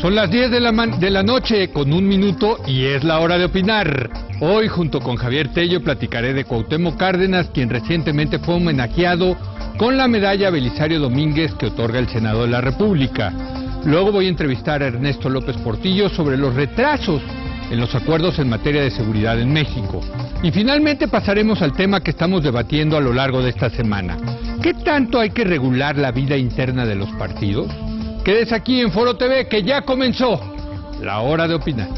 Son las 10 de la noche con 1 minuto y es la hora de opinar. Hoy, junto con Javier Tello, platicaré de Cuauhtémoc Cárdenas, quien recientemente fue homenajeado con la medalla Belisario Domínguez que otorga el Senado de la República. Luego voy a entrevistar a Ernesto López Portillo sobre los retrasos en los acuerdos en materia de seguridad en México. Y finalmente pasaremos al tema que estamos debatiendo a lo largo de esta semana. ¿Qué tanto hay que regular la vida interna de los partidos? Quédese aquí en Foro TV, que ya comenzó la hora de opinar.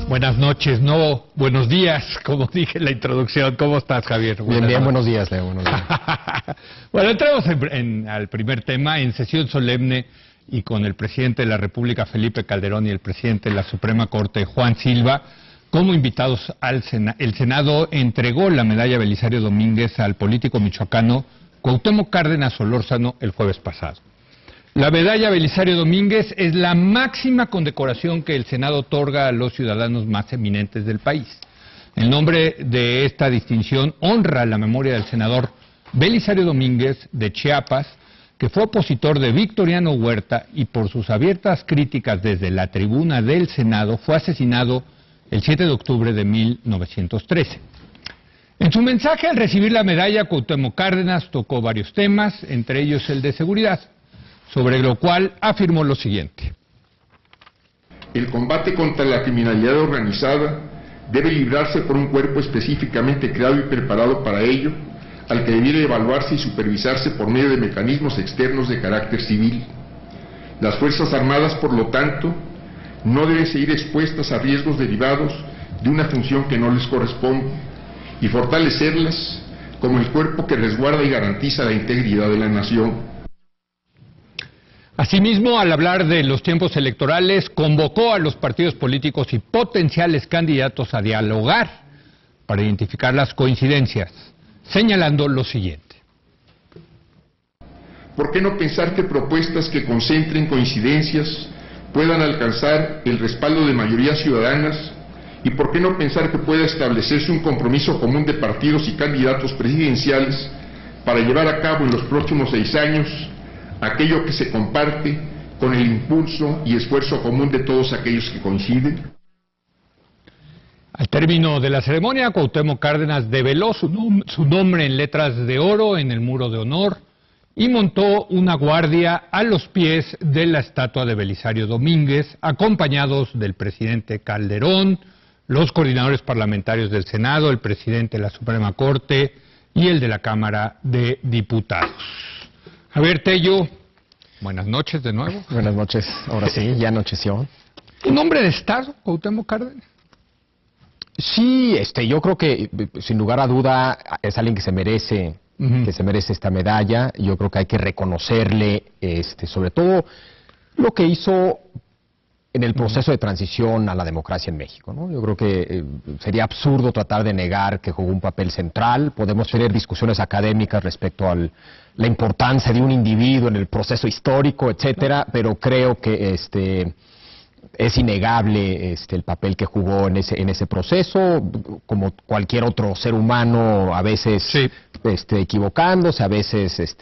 Buenas noches, no, buenos días, como dije en la introducción. ¿Cómo estás, Javier? Bien, buenos días, Leo, buenos días. Bueno, entramos al primer tema, en sesión solemne y con el presidente de la República, Felipe Calderón, y el presidente de la Suprema Corte, Juan Silva, como invitados al Senado. El Senado entregó la medalla Belisario Domínguez al político michoacano Cuauhtémoc Cárdenas Solórzano el jueves pasado. La medalla Belisario Domínguez es la máxima condecoración que el Senado otorga a los ciudadanos más eminentes del país. El nombre de esta distinción honra la memoria del senador Belisario Domínguez de Chiapas, que fue opositor de Victoriano Huerta y por sus abiertas críticas desde la tribuna del Senado fue asesinado el 7 de octubre de 1913. En su mensaje al recibir la medalla, Cuauhtémoc Cárdenas tocó varios temas, entre ellos el de seguridad, sobre lo cual afirmó lo siguiente. El combate contra la criminalidad organizada debe librarse por un cuerpo específicamente creado y preparado para ello, al que debiera evaluarse y supervisarse por medio de mecanismos externos de carácter civil. Las Fuerzas Armadas, por lo tanto, no deben seguir expuestas a riesgos derivados de una función que no les corresponde, y fortalecerlas como el cuerpo que resguarda y garantiza la integridad de la nación. Asimismo, al hablar de los tiempos electorales, convocó a los partidos políticos y potenciales candidatos a dialogar para identificar las coincidencias, señalando lo siguiente. ¿Por qué no pensar que propuestas que concentren coincidencias puedan alcanzar el respaldo de mayorías ciudadanas? ¿Y por qué no pensar que pueda establecerse un compromiso común de partidos y candidatos presidenciales para llevar a cabo en los próximos 6 años aquello que se comparte con el impulso y esfuerzo común de todos aquellos que coinciden? Al término de la ceremonia, Cuauhtémoc Cárdenas develó su nombre en letras de oro en el muro de honor y montó una guardia a los pies de la estatua de Belisario Domínguez, acompañados del presidente Calderón, los coordinadores parlamentarios del Senado, el presidente de la Suprema Corte y el de la Cámara de Diputados. Javier Tello, buenas noches de nuevo. Buenas noches, ahora sí, ya anocheció. ¿Un hombre de Estado, Cuauhtémoc Cárdenas? Sí, yo creo que sin lugar a duda es alguien que se merece, esta medalla. Yo creo que hay que reconocerle, sobre todo lo que hizo en el proceso de transición a la democracia en México, ¿no? Yo creo que sería absurdo tratar de negar que jugó un papel central. Podemos tener discusiones académicas respecto a la importancia de un individuo en el proceso histórico, etcétera, pero creo que es innegable el papel que jugó en ese proceso, como cualquier otro ser humano, a veces sí, equivocándose, a veces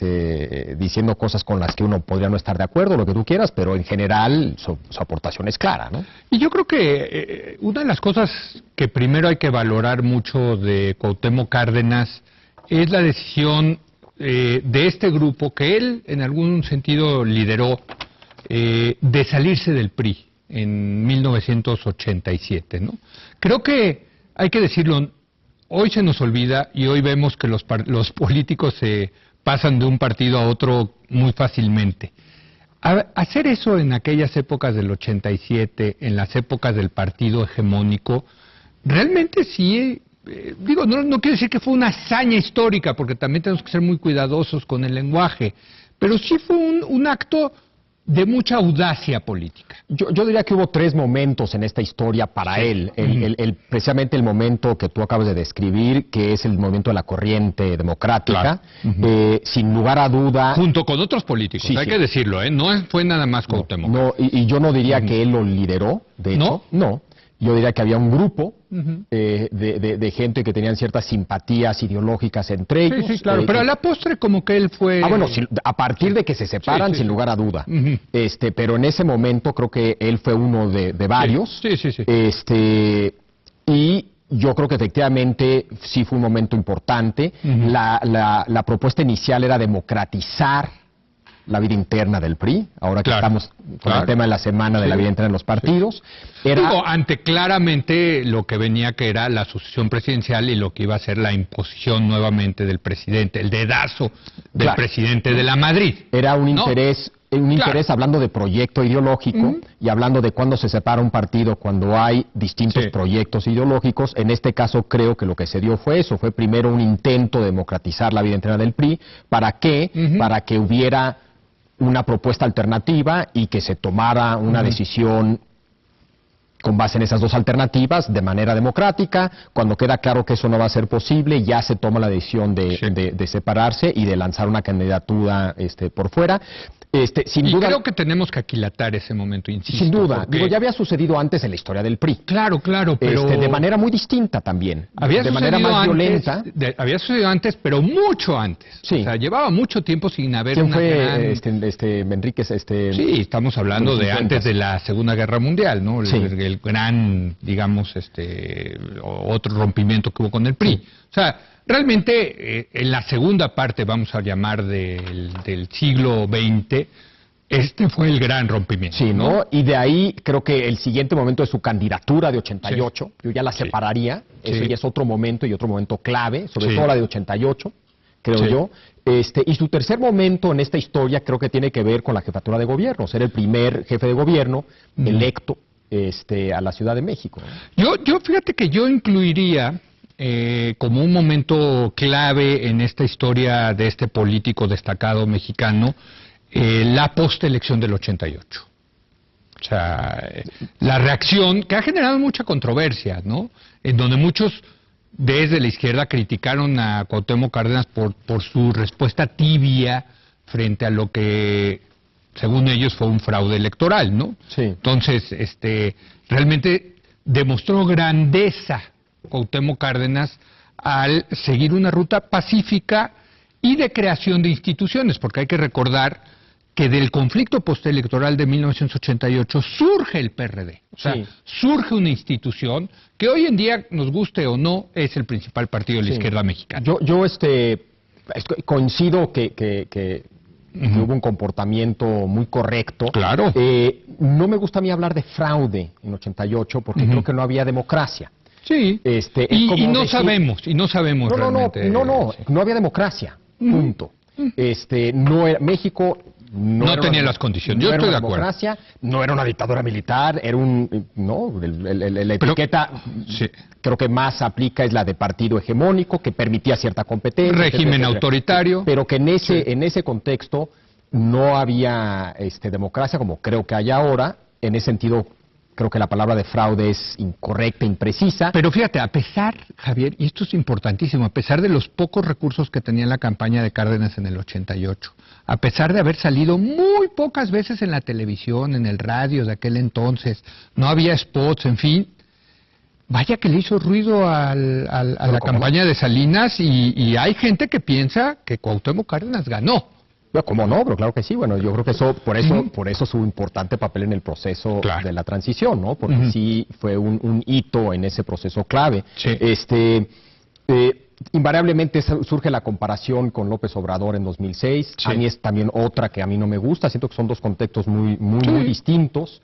diciendo cosas con las que uno podría no estar de acuerdo, lo que tú quieras, pero en general su aportación es clara, ¿no? Y yo creo que una de las cosas que primero hay que valorar mucho de Cuauhtémoc Cárdenas es la decisión de este grupo que él en algún sentido lideró de salirse del PRI en 1987, ¿no? Creo que hay que decirlo, hoy se nos olvida y hoy vemos que los políticos se pasan de un partido a otro muy fácilmente. Hacer eso en aquellas épocas del 87, en las épocas del partido hegemónico, realmente sí, no quiero decir que fue una hazaña histórica, porque también tenemos que ser muy cuidadosos con el lenguaje, pero sí fue un acto de mucha audacia política. Yo diría que hubo 3 momentos en esta historia para él. Precisamente el momento que tú acabas de describir, que es el momento de la corriente democrática. Claro. Sin lugar a duda... Junto con otros políticos, hay que decirlo, ¿eh? No fue nada más Cuauhtémoc. No, y yo no diría que él lo lideró, de hecho. No. Yo diría que había un grupo de gente que tenían ciertas simpatías ideológicas entre ellos. Sí, claro, pero a la postre como que él fue... bueno, a partir de que se separan, sin lugar a duda. Pero en ese momento creo que él fue uno de varios. Sí. Y yo creo que efectivamente sí fue un momento importante. La propuesta inicial era democratizar la vida interna del PRI, ahora que estamos con el tema de la semana de la vida interna de los partidos. Digo, ante claramente lo que venía, que era la sucesión presidencial y lo que iba a ser la imposición nuevamente del presidente, el dedazo del presidente de la Madrid. Era un interés... interés hablando de proyecto ideológico y hablando de cuándo se separa un partido, cuando hay distintos proyectos ideológicos. En este caso creo que lo que se dio fue eso, fue primero un intento de democratizar la vida interna del PRI. ¿Para qué? Para que hubiera una propuesta alternativa y que se tomara una decisión con base en esas 2 alternativas de manera democrática. Cuando queda claro que eso no va a ser posible, ya se toma la decisión de separarse y de lanzar una candidatura por fuera. Sin duda, creo que tenemos que aquilatar ese momento, insisto. Sin duda. Digo, ya había sucedido antes en la historia del PRI. Claro, pero... de manera muy distinta también. De manera más violenta. Había sucedido antes, pero mucho antes. Sí. O sea, llevaba mucho tiempo sin haber ¿Quién fue Enríquez? Sí, estamos hablando de antes de la Segunda Guerra Mundial, ¿no? El gran, digamos, otro rompimiento que hubo con el PRI. O sea, realmente, en la segunda parte, vamos a llamar del siglo XX, fue el gran rompimiento. Sí, ¿no? Y de ahí creo que el siguiente momento de su candidatura de 88, yo ya la separaría, eso ya es otro momento y otro momento clave, sobre todo la de 88, creo yo. Y su tercer momento en esta historia creo que tiene que ver con la jefatura de gobierno, ser el primer jefe de gobierno electo a la Ciudad de México. Yo fíjate que yo incluiría... como un momento clave en esta historia de este político destacado mexicano, la postelección del 88. O sea, la reacción que ha generado mucha controversia, ¿no? En donde muchos desde la izquierda criticaron a Cuauhtémoc Cárdenas por su respuesta tibia frente a lo que, según ellos, fue un fraude electoral, ¿no? Sí. Entonces, realmente demostró grandeza Cuauhtémoc Cárdenas al seguir una ruta pacífica y de creación de instituciones, porque hay que recordar que del conflicto postelectoral de 1988 surge el PRD, o sea, surge una institución que hoy en día, nos guste o no, es el principal partido de la izquierda mexicana. Yo coincido que hubo un comportamiento muy correcto. Claro. No me gusta a mí hablar de fraude en 88 porque creo que no había democracia. Sí, y no sabemos realmente. No había democracia, punto. México no tenía las condiciones, yo estoy de acuerdo. Democracia, no era una dictadura militar, era la etiqueta creo que más aplica es la de partido hegemónico, que permitía cierta competencia. Régimen autoritario. Pero que en ese contexto no había democracia como creo que hay ahora. En ese sentido, creo que la palabra de fraude es incorrecta, imprecisa. Pero fíjate, a pesar, Javier, y esto es importantísimo, a pesar de los pocos recursos que tenía la campaña de Cárdenas en el 88, a pesar de haber salido muy pocas veces en la televisión, en el radio de aquel entonces, no había spots, en fin, vaya que le hizo ruido a la campaña de Salinas y hay gente que piensa que Cuauhtémoc Cárdenas ganó. ¿Cómo no? Pero claro que sí. Bueno, yo creo que por eso su importante papel en el proceso de la transición, ¿no? Porque sí fue un hito en ese proceso clave. Sí. Invariablemente surge la comparación con López Obrador en 2006. A mí es también otra que a mí no me gusta. Siento que son dos contextos muy distintos,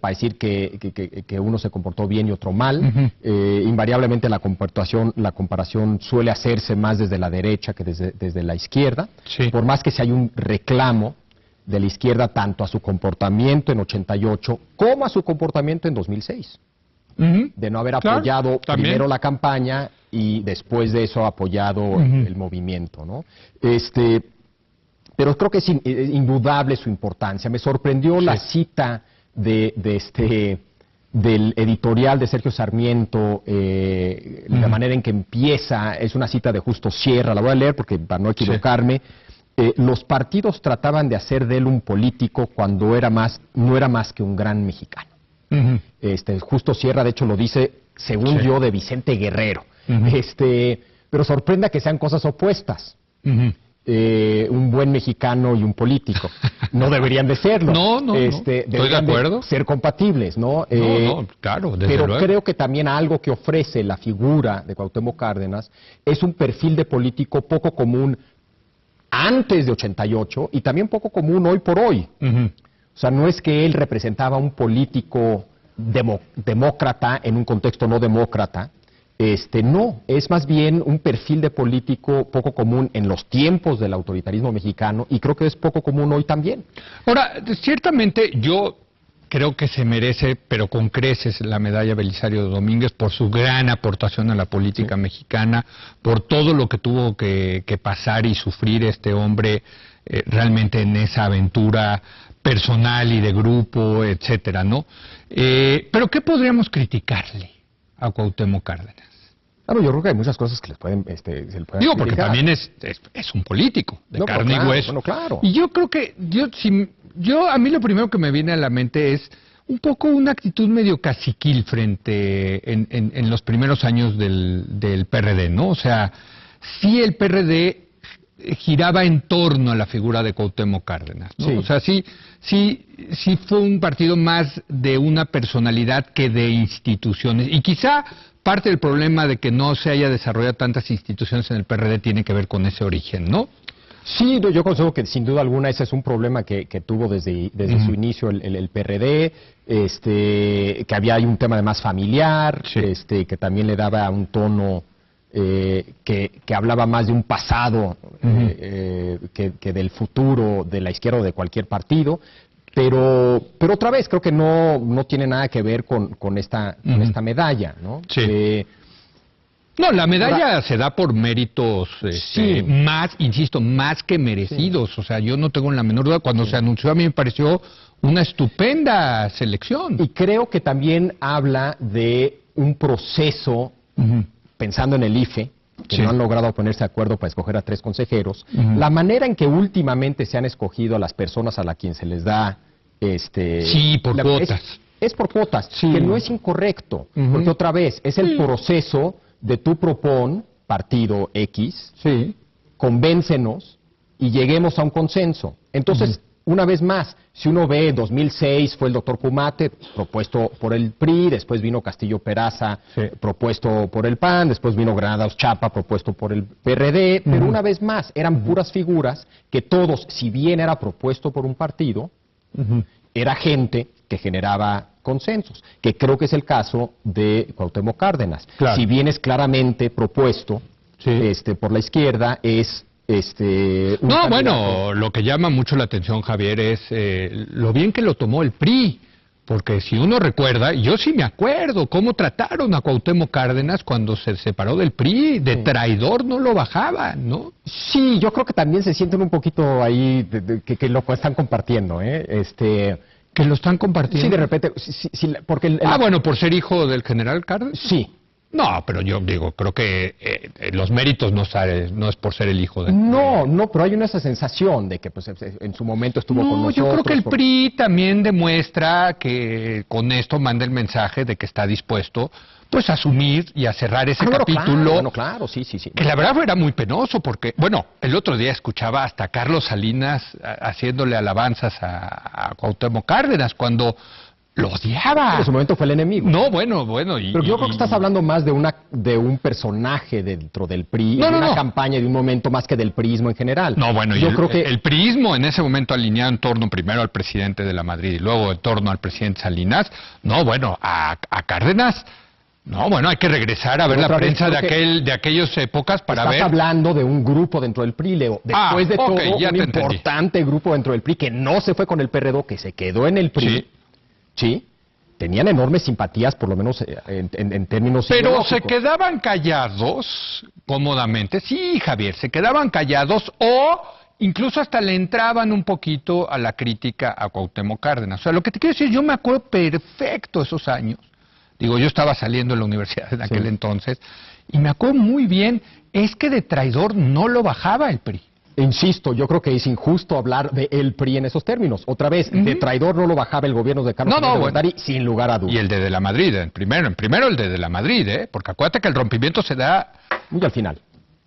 para decir que uno se comportó bien y otro mal. Invariablemente la comparación suele hacerse más desde la derecha que desde la izquierda. Sí. Por más que si hay un reclamo de la izquierda tanto a su comportamiento en 88 como a su comportamiento en 2006. De no haber apoyado primero la campaña y después de eso apoyado el movimiento, ¿no? pero creo que es indudable su importancia. Me sorprendió la cita del editorial de Sergio Sarmiento, la manera en que empieza, es una cita de Justo Sierra, la voy a leer porque para no equivocarme. Los partidos trataban de hacer de él un político cuando no era más que un gran mexicano. Justo Sierra, de hecho, lo dice, según yo, de Vicente Guerrero. Pero sorprenda que sean cosas opuestas. Un buen mexicano y un político. No deberían de serlo. No. Estoy de acuerdo. Ser compatibles, ¿no? Claro, desde pero luego. Creo que también algo que ofrece la figura de Cuauhtémoc Cárdenas es un perfil de político poco común antes de 88 y también poco común hoy por hoy. O sea, no es que él representaba un político demócrata en un contexto no demócrata. No, es más bien un perfil de político poco común en los tiempos del autoritarismo mexicano y creo que es poco común hoy también. Ahora, ciertamente yo creo que se merece, pero con creces, la medalla Belisario Domínguez por su gran aportación a la política mexicana, por todo lo que tuvo que pasar y sufrir este hombre realmente en esa aventura personal y de grupo, etcétera, ¿no? Pero ¿qué podríamos criticarle a Cuauhtémoc Cárdenas? Claro, yo creo que hay muchas cosas que se le pueden Digo, porque también es un político de carne y hueso. Bueno, claro. Y yo creo que a mí lo primero que me viene a la mente es un poco una actitud medio caciquil en los primeros años del PRD, ¿no? O sea, sí el PRD giraba en torno a la figura de Cuauhtémoc Cárdenas, ¿no? Sí. O sea, sí fue un partido más de una personalidad que de instituciones. Y quizá parte del problema de que no se haya desarrollado tantas instituciones en el PRD tiene que ver con ese origen, ¿no? Sí, yo considero que sin duda alguna ese es un problema que tuvo desde su inicio el PRD, que había un tema de más familiar, que también le daba un tono que hablaba más de un pasado que del futuro de la izquierda o de cualquier partido. Pero otra vez, creo que no tiene nada que ver con esta medalla, ¿no? Sí. No, la medalla se da por méritos más que merecidos. O sea, yo no tengo la menor duda. Cuando se anunció, a mí me pareció una estupenda selección. Y creo que también habla de un proceso, pensando en el IFE, que no han logrado ponerse de acuerdo para escoger a 3 consejeros. La manera en que últimamente se han escogido a las personas a las quienes se les da por cuotas. Es por cuotas, que no es incorrecto, porque otra vez es el proceso de tú propon partido X, convéncenos y lleguemos a un consenso. Entonces, una vez más, si uno ve 2006 fue el doctor Cumate, propuesto por el PRI, después vino Castillo Peraza, propuesto por el PAN, después vino Granados Chapa, propuesto por el PRD, pero una vez más, eran puras figuras que todos, si bien era propuesto por un partido, era gente que generaba consensos, que creo que es el caso de Cuauhtémoc Cárdenas. Claro. Si bien es claramente propuesto por la izquierda, es No, bueno, lo que llama mucho la atención, Javier, es lo bien que lo tomó el PRI. Porque si uno recuerda, yo sí me acuerdo cómo trataron a Cuauhtémoc Cárdenas cuando se separó del PRI, de traidor no lo bajaban, ¿no? Sí, yo creo que también se sienten un poquito ahí que lo están compartiendo, ¿Que lo están compartiendo? Sí, de repente, porque... bueno, por ser hijo del general Cárdenas. Sí. No, pero yo digo, creo que los méritos no es por ser el hijo de... No, pero hay esa sensación de que pues en su momento estuvo con nosotros. Yo creo que el PRI también demuestra que con esto manda el mensaje de que está dispuesto pues a asumir y a cerrar ese capítulo. Claro, sí. Que la verdad era muy penoso porque, bueno, el otro día escuchaba hasta a Carlos Salinas haciéndole alabanzas a Cuauhtémoc Cárdenas cuando... lo odiaba. En su momento fue el enemigo. No, bueno. Pero yo creo que estás hablando más de un personaje dentro del PRI, de una campaña, de un momento más que del priismo en general. No, bueno, yo creo que el priismo en ese momento alineado en torno primero al presidente de la Madrid y luego en torno al presidente Salinas. No, bueno, a Cárdenas. No, bueno, hay que regresar a ver la prensa de aquellas épocas para ver... Estás hablando de un grupo dentro del PRI, Leo. Después de todo, un importante grupo dentro del PRI que no se fue con el PRD, que se quedó en el PRI. Sí, tenían enormes simpatías, por lo menos en términos... Pero se quedaban callados cómodamente. Sí, Javier, se quedaban callados o incluso hasta le entraban un poquito a la crítica a Cuauhtémoc Cárdenas. O sea, lo que te quiero decir, yo me acuerdo perfecto esos años. Digo, yo estaba saliendo de la universidad en aquel entonces, y me acuerdo muy bien, es que de traidor no lo bajaba el PRI. Insisto, yo creo que es injusto hablar de el PRI en esos términos. Otra vez, de traidor no lo bajaba el gobierno de Carlos Salinas de Gortari, sin lugar a dudas. Y el de la Madrid, en primero el de la Madrid, porque acuérdate que el rompimiento se da muy al final.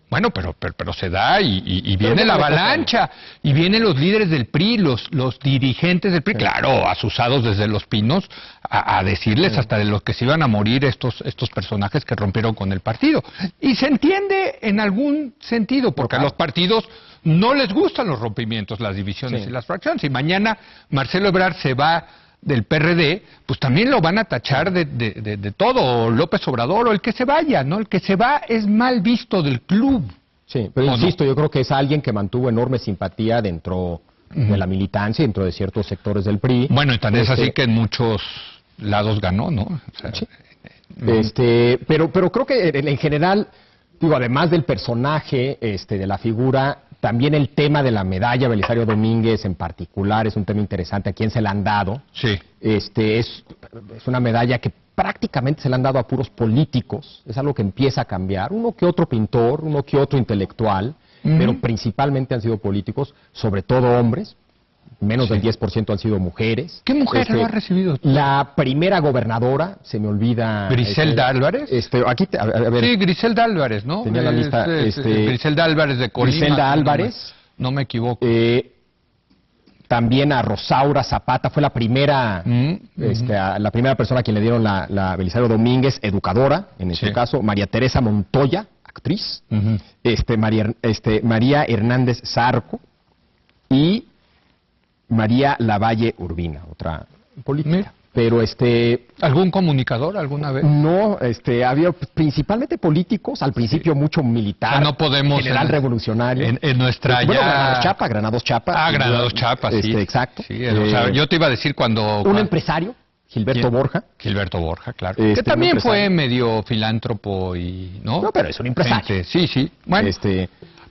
Bueno, pero se da y viene la avalancha, y vienen los líderes del PRI, los dirigentes del PRI, claro, asusados desde Los Pinos, a decirles hasta de los que se iban a morir estos personajes que rompieron con el partido. Y se entiende en algún sentido, porque a los partidos no les gustan los rompimientos, las divisiones y las fracciones. Y mañana Marcelo Ebrard se va del PRD, pues también lo van a tachar de todo, o López Obrador, o el que se vaya, ¿no? El que se va es mal visto del club. Sí, pero insisto, yo creo que es alguien que mantuvo enorme simpatía dentro de la militancia, dentro de ciertos sectores del PRI. Bueno, y tan es así que en muchos lados ganó, ¿no? O sea, pero creo que en general, digo, además del personaje, de la figura, también el tema de la medalla Belisario Domínguez en particular es un tema interesante. ¿A quién se la han dado? Sí. Es una medalla que prácticamente se la han dado a puros políticos. Es algo que empieza a cambiar. Uno que otro pintor, uno que otro intelectual, pero principalmente han sido políticos, sobre todo hombres. Menos del 10% han sido mujeres. ¿Qué mujer lo ha recibido? La primera gobernadora, se me olvida... ¿Griselda Álvarez? A ver. Sí, Griselda Álvarez, ¿no? Tenía la lista. Griselda Álvarez de Colima. Griselda Álvarez. No me equivoco. También a Rosaura Zapata, fue la primera la primera persona a quien le dieron la Belisario Domínguez, educadora, en este caso. María Teresa Montoya, actriz. María Hernández Zarco. Y María Lavalle Urbina, otra política. Pero ¿algún comunicador alguna vez? No, había principalmente políticos, al principio mucho militar, o sea, no podemos general revolucionario. En nuestra Granados Chapa. Granados Chapa, sí. Exacto. Sí, o sea, yo te iba a decir un empresario, Gilberto Borja. Gilberto Borja, claro. Que también fue medio filántropo y, ¿no? No, pero es un empresario. Sí. Bueno.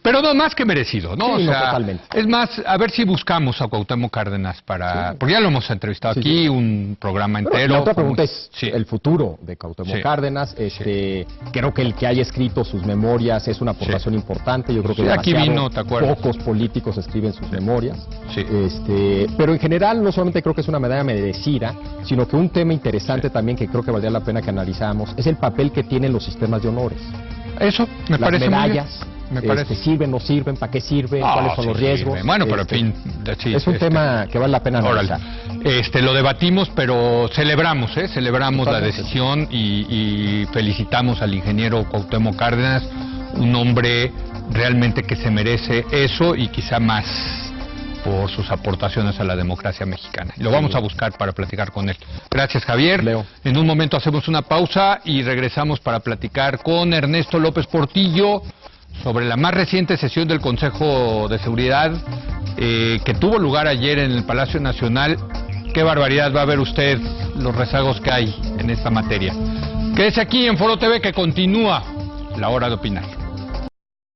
Pero no, más que merecido, ¿no? Sí, o sea, totalmente. Es más, a ver si buscamos a Cuauhtémoc Cárdenas porque ya lo hemos entrevistado aquí, un programa entero. La otra pregunta es el futuro de Cuauhtémoc Cárdenas. Creo que el que haya escrito sus memorias es una aportación importante. Yo creo que aquí vino, ¿te acuerdas? Pocos políticos escriben sus memorias. Pero en general no solamente creo que es una medalla merecida, sino que un tema interesante también que creo que valdría la pena que analizamos es el papel que tienen los sistemas de honores. Eso me parece muy bien. Me parece. ¿Sirven, no sirven? ¿Para qué sirven? ¿Cuáles son los riesgos? Bueno, pero en fin... es un tema que vale la pena analizar. Lo debatimos, pero celebramos la decisión y felicitamos al ingeniero Cuauhtémoc Cárdenas, un hombre realmente que se merece eso y quizá más por sus aportaciones a la democracia mexicana. Lo vamos a buscar para platicar con él. Gracias, Javier. Leo. En un momento hacemos una pausa y regresamos para platicar con Ernesto López Portillo sobre la más reciente sesión del Consejo de Seguridad que tuvo lugar ayer en el Palacio Nacional. Qué barbaridad, va a ver usted los rezagos que hay en esta materia. Quédese aquí en Foro TV, que continúa la hora de opinar.